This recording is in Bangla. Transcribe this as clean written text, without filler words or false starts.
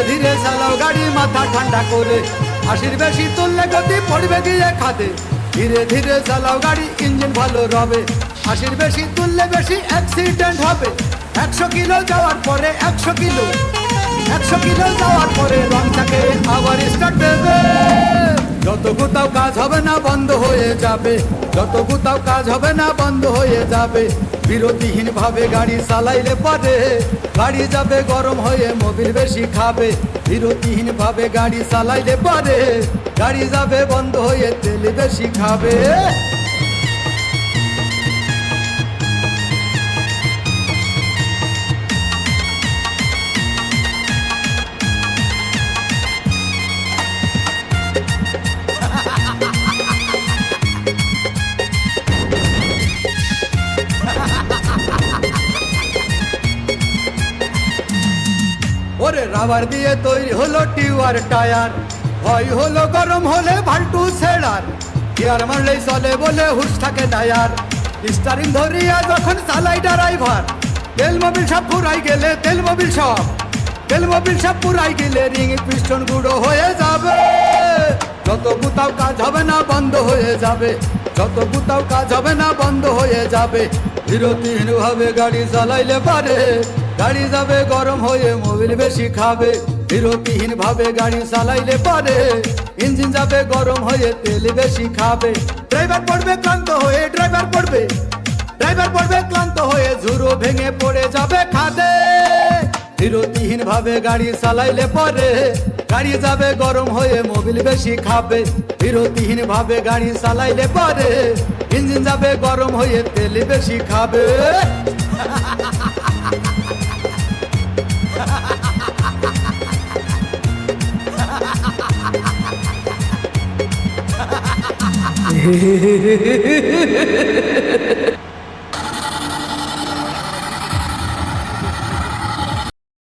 ধীরে চালাও গাড়ি মাথা ঠান্ডা করে, 80 বেশি তুললে গতি পড়বে গিয়ে খাদে। ধীরে ধীরে চালাও গাড়ি ইঞ্জিন ভালো রবে, 80 বেশি তুললে বেশি অ্যাক্সিডেন্ট হবে। 100 কিলো যাওয়ার পরে 100 কিলো যাওয়ার পরে রংটাকে আবার স্টার্ট দেবে। যত কোথাও কাজ হবে না বন্ধ হয়ে যাবে, যত কোথাও কাজ হবে না বন্ধ হয়ে যাবে। বিরতিহীন ভাবে গাড়ি চালাইলে পরে গাড়ি যাবে গরম হয়ে, মোবিল বেশি খাবে। বিরতিহীন ভাবে গাড়ি চালাইলে পরে গাড়ি যাবে বন্ধ হয়ে, তেল বেশি খাবে। ওরে রাবার দিয়ে তৈরি হলো টিউবার টায়ার, ভয় হলো গরম হলে ভাল্টু ছেড়ার। গিয়ার মারলেই চলে বলে হুশ থাকে না আর, স্টারিং ধরিয়া যখন চালাই ড্রাইভার। তেল মোবিল সব পুরাই গেলে তেল মোবিল সব পুরাই গেলে রিং পিস্টন গুঁড়ো হয়ে যাবে। যত কোথাও কাজ হবে না বন্ধ হয়ে যাবে, যত কোথাও কাজ হবে না বন্ধ হয়ে যাবে। বিরতিহীন ভাবে গাড়ি চালাইলে পারে গাড়ি যাবে গরম হয়ে, মোবিল বেশি খাবে। বিরতিহীন ভাবে গাড়ি চালাইলে পারে ইঞ্জিন যাবে গরম হয়ে, তেল বেশি খাবে। ড্রাইভার পড়বে ক্লান্ত হয়ে, ড্রাইভার পড়বে ক্লান্ত হয়ে, ঝুরো ভেঙে পড়ে যাবে খাদে। বিরতিহীন ভাবে গাড়ি চালাইলে পরে গাড়ি যাবে গরম হয়ে, মোবিল বেশি খাবে। বিরতিহীন ভাবে গাড়ি চালাইলে পরে ইঞ্জিন যাবে গরম হয়ে, তেল বেশি খাবে। হে হে হে হে হে হে হে।